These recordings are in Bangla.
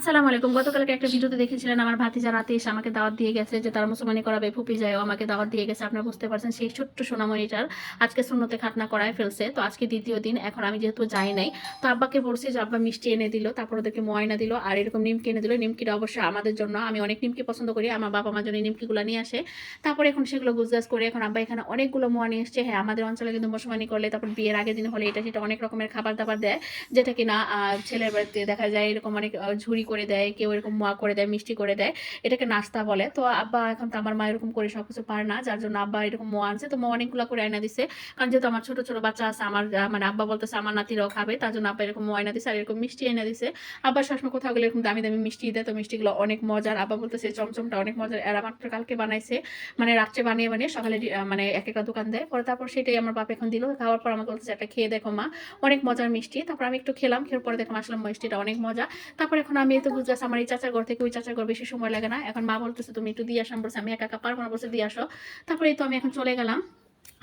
আসসালামু আলাইকুম। গতকালকে একটা ভিডিওতে দেখেছিলেন আমার ভাতিজা রাতে এসে আমাকে দাওয়াত দিয়ে গেছে যে তার মুসলমানি করাবে, ফুপি যায়ও আমাকে দাওয়াত দিয়ে গেছে। আপনারা বুঝতে পারছেন সেই ছোট্ট সোনামণিটার আজকে সুন্নতে খাতনা করায় ফেলছে। তো আজকে দ্বিতীয় দিন, এখন আমি যেহেতু যাই নাই, তো আব্বাকে বলছি যে আব্বা মিষ্টি এনে দিল, তারপর ওদেরকে ময়না দিল আর এরকম নিমকি এনে দিল। নিমকিটা অবশ্যই আমাদের জন্য, আমি অনেক নিমকি পছন্দ করি, আমার বাবা মার জন্য নিমকিগুলো নিয়ে আসে। তারপর এখন সেগুলো গুজগাজ করে এখন আব্বা এখানে অনেকগুলো মোয়া নিয়ে এসছে। হ্যাঁ, আমাদের অঞ্চলে কিন্তু মুসলমানি করলে তারপর বিয়ের আগের দিন হলে এটা সেটা অনেক রকমের খাবার দাবার দেয়, যেটা কিনা ছেলের বাড়িতে দেখা যায় এরকম অনেক ঝুড়ি করে দেয়, কেউ এরকম মোয়া করে দেয়, মিষ্টি করে দেয়, এটাকে নাস্তা বলে। তো আব্বা এখন তো আমার মা এরকম করে সবকিছু পারে না, যার জন্য আব্বা এরকম মোয়া আনছে। তো মোয়া অনেকগুলো করে আয়না দিছে, কারণ যেহেতু আমার ছোট ছোট বাচ্চা আছে, আমার মানে আব্বা বলতেছে আমার নাতিরাও খাবে, তার জন্য আব্বা এরকম মোয়া আয়না দিছে আর এরকম মিষ্টি এনে দিছে। আব্বা সবসময় কোথাও গেলে এরকম দামি দামি মিষ্টি দেয়, তো মিষ্টিগুলো অনেক মজার। আব্বা বলতেছে চমচমটা অনেক মজার, এরা মাত্র কালকে বানাইছে, মানে রাত্রে বানিয়ে বানিয়ে সকালে মানে এক একটা দোকান দেয় পরে। তারপর সেটাই আমার বাপ এখন দিল, খাওয়ার পর আমাকে বলতেছে একটা খেয়ে দেখো মা, অনেক মজার মিষ্টি। তারপর আমি একটু খেলাম, খেয়ে পরে দেখলাম আসলে মিষ্টিটা অনেক মজা। তারপর এখন আমি তো বুঝতে আমার এই চাচার ঘর থেকে ওই চাচার ঘর বেশি সময় লাগে না। এখন মা বলতেছে তুমি একটু দিয়ে আসো, বলছে আমি একা একা পারবো না, বলছে দিয়ে আসো। তারপরে তো আমি এখন চলে গেলাম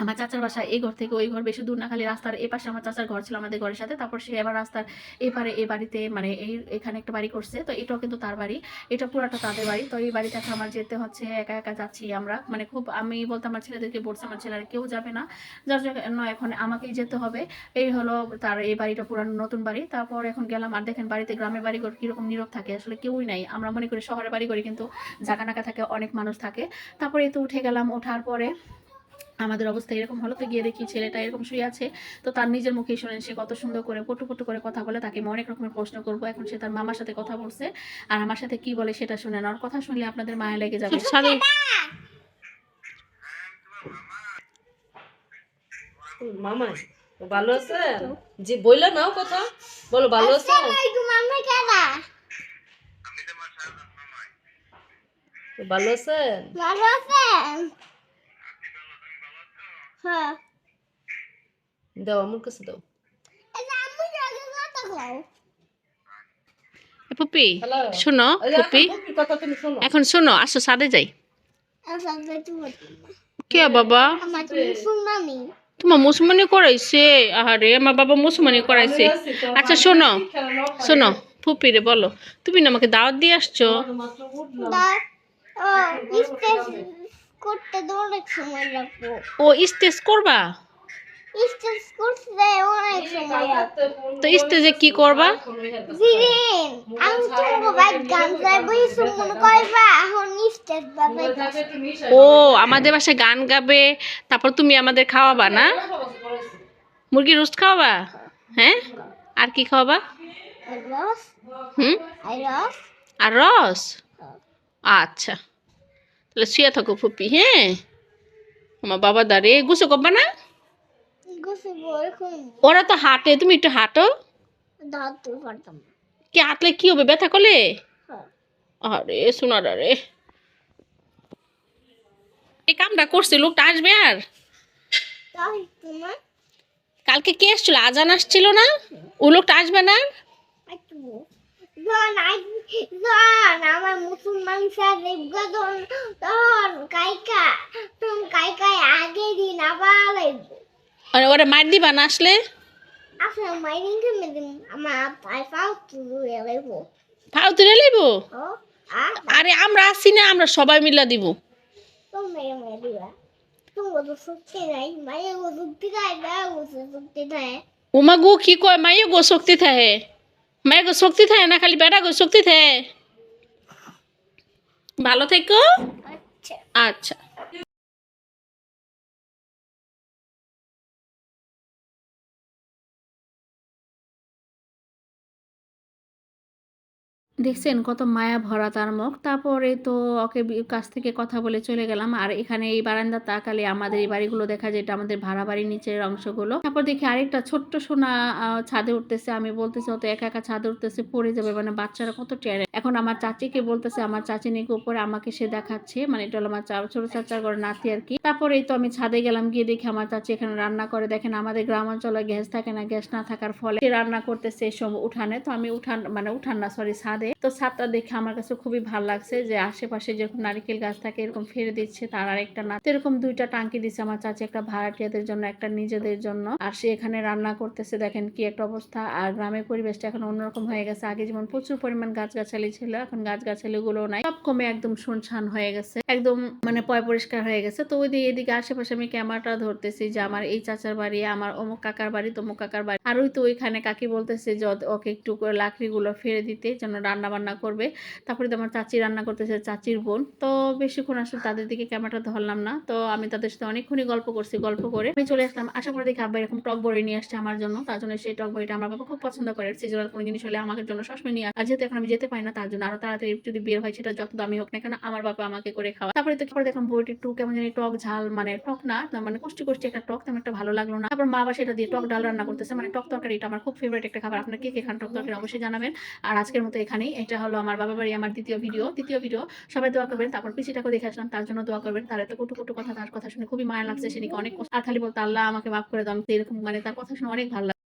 আমার চাচার বাসা। এই ঘর থেকে ওই ঘর বেশি দূর না, খালি রাস্তার এ পাশে আমার চাচার ঘর ছিল আমাদের ঘরের সাথে। তারপর সে এবার রাস্তার এপারে এই বাড়িতে মানে এখানে একটা বাড়ি করছে, তো এটাও কিন্তু তার বাড়ি, এটা পুরাটা তাদের বাড়ি। তো এই বাড়িতে এখন আমার যেতে হচ্ছে, একা একা যাচ্ছি আমরা, মানে খুব আমি বলতে আমার ছেলেদেরকে বলছে আমার ছেলেরা কেউ যাবে না, যার জন্য এখন আমাকেই যেতে হবে। এই হলো তার এই বাড়িটা, পুরানো নতুন বাড়ি। তারপর এখন গেলাম আর দেখেন বাড়িতে, গ্রামের বাড়ি কিরকম নীরব থাকে, আসলে কেউই নাই। আমরা মনে করি শহরের বাড়ি করি, কিন্তু জায়গা নাকা থাকে, অনেক মানুষ থাকে। তারপরে এই তো উঠে গেলাম, ওঠার পরে আমাদের অবস্থা এরকম হলো। তো গিয়ে দেখি ছেলেটা এরকম শুয়ে আছে। তো তার নিজের মুখে শুনেন সে কত সুন্দর করে পটু পটু করে কথা বলে, তাকে আমি অনেক রকমের প্রশ্ন করবো। এখন সে তার মামার সাথে কথা বলছে, আর আমার সাথে কি বলে সেটা শুনেন, ওর কথা শুনলে আপনাদের মায়া লেগে যাবে। মামা ভালো আছেন? জি বইলা নাও কথা বলো, ভালো আছেন? ভালো আছেন? ভালো আছেন? হ্যাঁ। দাও আমার কাছে দাও। আম্মু জাগে কথা কও। পুপি হ্যালো শোনো, পুপি কথা তুমি শোনো। এখন শোনো, আসো সাদে যাই। আচ্ছা তুমি কে বাবা? আমার তুমি শুনবানি। তোমার মুসলমানি করাইছে? আরে আমার বাবা মুসলমানি করাইছে। আচ্ছা শোনো শোনো, ফুপি রে বলো, তুমি না আমাকে দাওয়াত দিয়ে আসছো। দা ও স্টেজ করতে তো অনেক সময় লাগবে। ও স্টেজ করবা? স্টেজ করতে অনেক সময় লাগবে। তো স্টেজে কি করবা? জিরিন আমি তোমাকে বাইক গান গাইবো মনে করবা, এখন স্টেজ বাজাইতাছি। ও আমাদের বাসায় গান গাবে, তারপর তুমি আমাদের খাওয়াবা না? মুরগি রোস্ট খাওয়াবা? হ্যাঁ, আর কি খাওয়াবা? রস হুম, রস আর রস? আচ্ছা, তাহলে শুয়ে থাকো ফুপি। হ্যাঁ, আমার বাবা দাঁড়ে গুছো করবা না? গোসে বলখন ওরা তো হাঁটে, তুমি একটু হাঁটো। দাঁত পারতাম না। কি হাঁটলে কি হবে, ব্যথা করলে? হ্যাঁ। আরে শোনার আরে, এই কামটা করছে, লোকটা আসবে আর? তাই তোমার কালকে কে আসছিল, আজান আসছিল না? ও লোকটা আসবে না? একটু জন আমার মুসলমান সাহেব গদন তখন কাইকা তখন কাইকাই আগে দিন আবার লাগবে। আর ওরা মার দিবা না আসলে? আসলে মাইনিং কেমন দিন আমার পাই পাও তুই লাগবো। ফাও তুলে লইব? ও আর আরে আমরা আসি না, আমরা সবাই মিলা দিব। তুমি মেরে দিবা তুমি তো শক্তি নাই মায়ের শক্তি নাই না শক্তি নাই। উমা গো কি কয়, মাইও গো শক্তি থাকে? মায়ের গো শক্তি থাকে না, খালি বেটা গো শক্তি থাকে। ভালো থেকো। আচ্ছা আচ্ছা। দেখছেন কত মায়া ভরা তার মুখ। তারপরে তো ওকে কাছ থেকে কথা বলে চলে গেলাম। আর এখানে এই বারান্দা তাকালে আমাদের এই বাড়িগুলো দেখা যায়, এটা আমাদের ভাড়া বাড়ির নিচের অংশগুলো। তারপর দেখি আরেকটা ছোট্ট সোনা ছাদে উঠতেছে। আমি বলতেছি অত একা একা ছাদে উঠতেছে, পড়ে যাবে, মানে বাচ্চারা কত টেরে। এখন আমার চাচিকে বলতেছে, আমার চাচি নাকি উপরে, আমাকে সে দেখাচ্ছে, মানে এটা হলো আমার ছোট চাচার ঘরে নাতি আর কি। তারপরে এই তো আমি ছাদে গেলাম, গিয়ে দেখি আমার চাচি এখানে রান্না করে। দেখেন আমাদের গ্রাম অঞ্চলে গ্যাস থাকে না, গ্যাস না থাকার ফলে সে রান্না করতেছে এই সব উঠানে। তো আমি উঠান না সরি ছাদে। তো ছাদটা দেখে আমার কাছে খুবই ভালো লাগছে যে আশেপাশে যেরকম নারিকেল গাছ থাকে এরকম ফেলে দিচ্ছে, তার আরেকটা না। তো এরকম 2টা টাঙ্কি দিচ্ছে আমার চাচি, একটা ভাড়াটিয়াদের জন্য একটা নিজেদের জন্য। আর সে এখানে রান্না করতেছে, দেখেন কি একটা অবস্থা। আর গ্রামের পরিবেশটা এখন অন্যরকম হয়ে গেছে। আগে যেমন প্রচুর পরিমাণ গাছগাছালি ছিল, এখন গাছগাছালি গুলো নাই, সব কমে একদম শুনশান হয়ে গেছে, একদম মানে পয় পরিষ্কার হয়ে গেছে। তো এদিকে আশেপাশে আমি ক্যামেরাটা ধরতেছি যে আমার এই চাচার বাড়ি, আমার অমুক কাকার বাড়ি, তমুক কাকার বাড়ি। আর ওই তো ওইখানে কাকি বলতেছে যে ওকে একটু করে লাকড়িগুলো ফেলে দিতে, যেন রান্না বান্না করবে। তারপরে তো আমার চাচি রান্না করতেছে, চাচির বোন। তো বেশিক্ষণ আসলে তাদের দিকে ক্যামেরাটা ধরলাম না। তো আমি তাদের সাথে অনেকক্ষণই গল্প করছি, গল্প করে আমি চলে আসলাম। আশা করে দেখি আব্বা এরকম টক বড়ি নিয়ে আসছে আমার জন্য, তার জন্য সেই টক বড়িটা আমার বাবা খুব পছন্দ করে। সিজনাল কোনো জিনিস হলে আমাদের জন্য সবসময় নিয়ে আসে। আর যেহেতু এখন আমি যেতে পারি না, তার জন্য আরো তাড়াতাড়ি যদি বের হয়, সেটা যত দামি হোক না কেন আমার বাবা আমাকে করে খাওয়া। তারপরে তো দেখলাম বড়িটা একটু কেমন জানি টক ঝাল, মানে টক না, মানে কষ্টি কষ্টি একটা টক, তেমন একটা ভালো লাগলো না। তারপর মা আবার সেটা দিয়ে টক ডাল রান্না করতেছে, মানে টক তরকারি। এটা আমার খুব ফেভারিট একটা খাবার। আপনার কে কে খান টক তরকারি অবশ্যই জানাবেন। আর আজকের মতো এখানেই, এটা হলো আমার বাবা বাড়ি আমার দ্বিতীয় ভিডিও। সবাই দোয়া করবেন। তারপর পিসিটাকে দেখে আসলাম, তার জন্য দোয়া করবেন। তার এত কটু কটু কথা, তার কথা শুনে খুবই মায়া লাগছে, সেদিকে অনেক কষ্ট। আর খালি বলতে আল্লাহ আমাকে মাফ করে দাও, এরকম মানে তার কথা শুনে অনেক ভালো